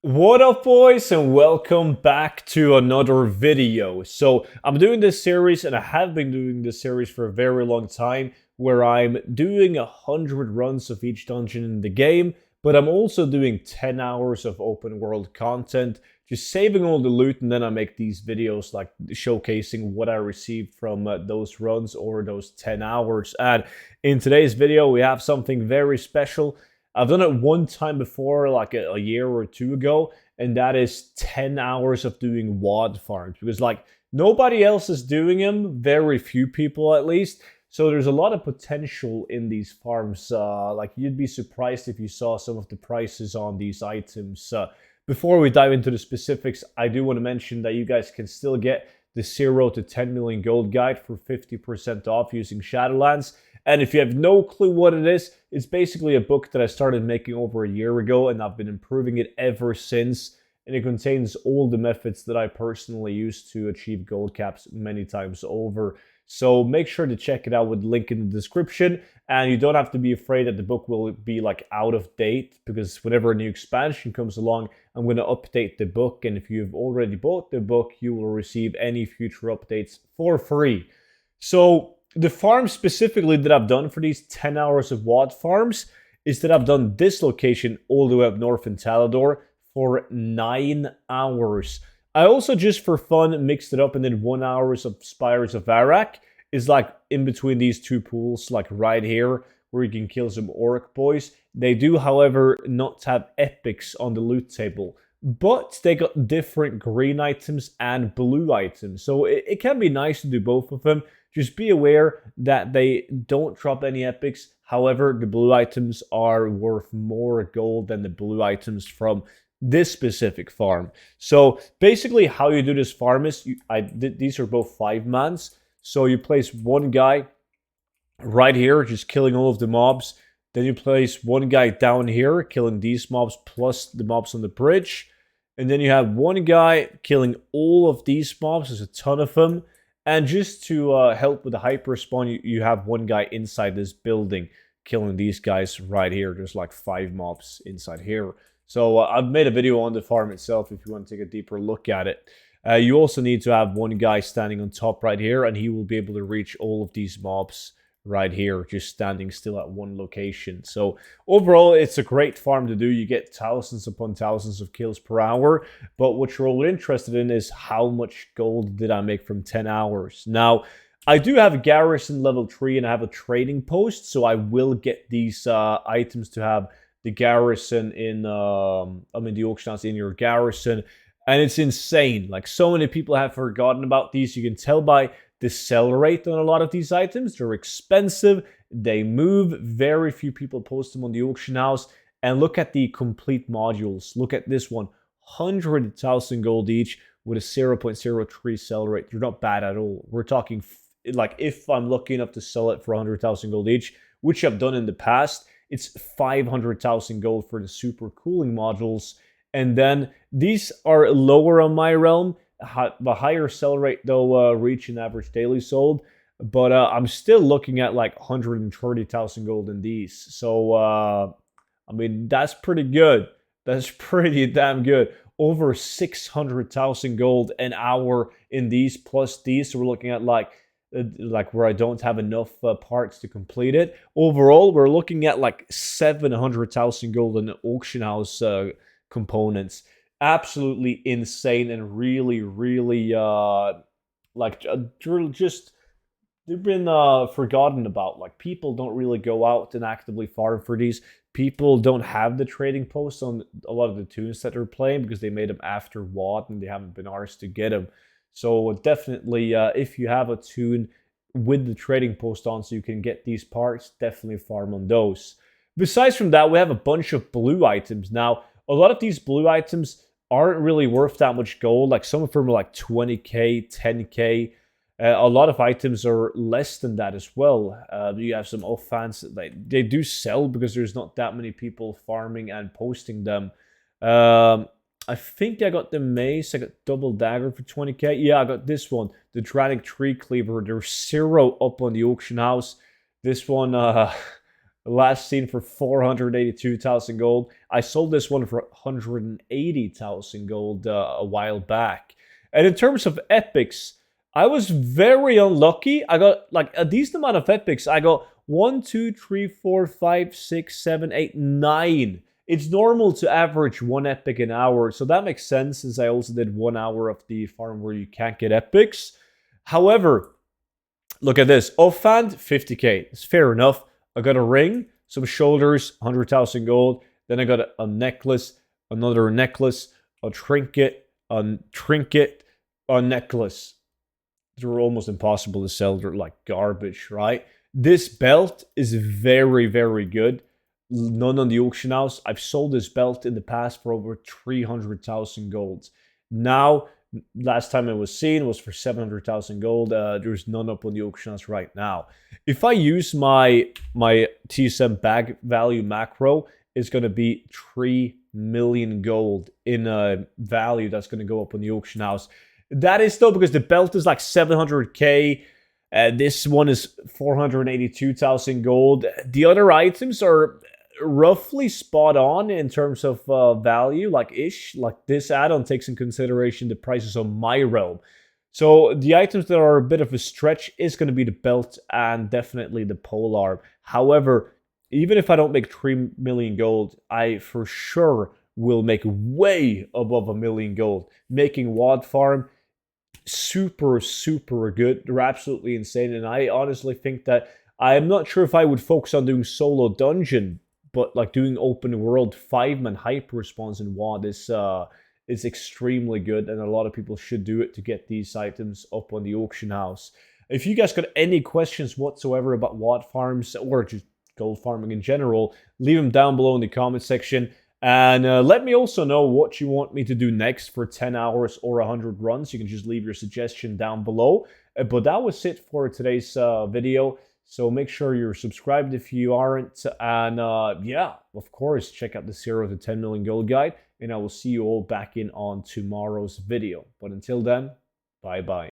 What up, boys, and welcome back to another video. So I'm doing this series, and I have been doing this series for a very long time, where I'm doing 100 runs of each dungeon in the game, but I'm also doing 10 hours of open world content, just saving all the loot, and then I make these videos like showcasing what I received from those runs or those 10 hours. And in today's video, we have something very special. I've done it one time before, like a year or two ago, and that is 10 hours of doing WOD farms. Because, like, nobody else is doing them, very few people at least. So there's a lot of potential in these farms. Like, you'd be surprised if you saw some of the prices on these items. Before we dive into the specifics, I do want to mention that you guys can still get the 0 to 10 million gold guide for 50% off using Shadowlands. And if you have no clue what it is, it's basically a book that I started making over a year ago, and I've been improving it ever since. And it contains all the methods that I personally use to achieve gold caps many times over. So make sure to check it out with the link in the description. And you don't have to be afraid that the book will be like out of date, because whenever a new expansion comes along, I'm going to update the book. And if you've already bought the book, you will receive any future updates for free. So the farm specifically that I've done for these 10 hours of WOD farms is that I've done this location all the way up north in Talador for 9 hours. I also, just for fun, mixed it up and did 1 hour of Spires of Arak. Is like in between these two pools, like right here, where you can kill some orc boys. They do, however, not have epics on the loot table, but they got different green items and blue items. So it can be nice to do both of them. Just be aware that they don't drop any epics. However, the blue items are worth more gold than the blue items from this specific farm. So basically how you do this farm is, these are both 5-mans. So you place one guy right here, just killing all of the mobs. Then you place one guy down here, killing these mobs plus the mobs on the bridge. And then you have one guy killing all of these mobs. There's a ton of them. And just to help with the hyper spawn, you have one guy inside this building killing these guys right here. There's like 5 mobs inside here. So I've made a video on the farm itself if you want to take a deeper look at it. You also need to have one guy standing on top right here, and he will be able to reach all of these mobs right here, just standing still at one location. So overall, it's a great farm to do. You get thousands upon thousands of kills per hour. But what you're all interested in is how much gold did I make from 10 hours? Now, I do have a garrison level 3 and I have a trading post, so I will get these items to have the garrison in, the auction house in your garrison. And it's insane. Like, so many people have forgotten about these. You can tell by the sell rate on a lot of these items. They're expensive. They move. Very few people post them on the auction house. And look at the complete modules. Look at this one. 100,000 gold each with a 0.03 sell rate. They're not bad at all. We're talking, like, if I'm lucky enough to sell it for 100,000 gold each, which I've done in the past, it's 500,000 gold for the super cooling modules. And then these are lower on my realm. The higher sell rate, though, reach an average daily sold. But I'm still looking at like 130,000 gold in these. So, I mean, that's pretty good. That's pretty damn good. Over 600,000 gold an hour in these plus these. So we're looking at like where I don't have enough parts to complete it. Overall, we're looking at like 700,000 gold in the auction house components. Absolutely insane, and really, really just they've been forgotten about. Like, people don't really go out and actively farm for these. People don't have the trading posts on a lot of the tunes that they're playing because they made them after WOD and they haven't been arsed to get them. So definitely, if you have a tune with the trading post on so you can get these parts, definitely farm on those. Besides from that, we have a bunch of blue items. Now, a lot of these blue items aren't really worth that much gold. Like, some of them are like 20k, 10k. A lot of items are less than that as well. You have some off-fans that they do sell because there's not that many people farming and posting them. I think I got the mace. I got double dagger for 20k. Yeah, I got this one, the Dranic Tree Cleaver. There's 0 up on the auction house. This one, last seen for 482,000 gold. I sold this one for 180,000 gold a while back. And in terms of epics, I was very unlucky. I got like a decent amount of epics. I got 1, 2, 3, 4, 5, 6, 7, 8, 9. It's normal to average 1 epic an hour, so that makes sense since I also did 1 hour of the farm where you can't get epics. However, look at this. Offhand, 50k. It's fair enough. I got a ring, some shoulders, 100,000 gold. Then I got a necklace, another necklace, a trinket, a necklace. They were almost impossible to sell. They're like garbage, right? This belt is very, very good. None on the auction house. I've sold this belt in the past for over 300,000 golds. Now, last time it was seen was for 700,000 gold. There's none up on the auction house right now. If I use my TSM bag value macro, it's going to be 3 million gold in a value that's going to go up on the auction house. That is though because the belt is like 700k. This one is 482,000 gold. The other items are roughly spot on in terms of value, like this add-on takes in consideration the prices on my realm. So the items that are a bit of a stretch is going to be the belt and definitely the polearm. However, even if I don't make 3 million gold, I for sure will make way above 1 million gold. Making WOD farm super, super good. They're absolutely insane. And I honestly think that I'm not sure if I would focus on doing solo dungeon, but like doing open world 5-man hyper response in WOD is extremely good, and a lot of people should do it to get these items up on the auction house. If you guys got any questions whatsoever about WOD farms or just gold farming in general, leave them down below in the comment section. And let me also know what you want me to do next for 10 hours or 100 runs. You can just leave your suggestion down below. But that was it for today's video. So make sure you're subscribed if you aren't. And yeah, of course, check out the 0 to 10 million gold guide. And I will see you all back in on tomorrow's video. But until then, bye-bye.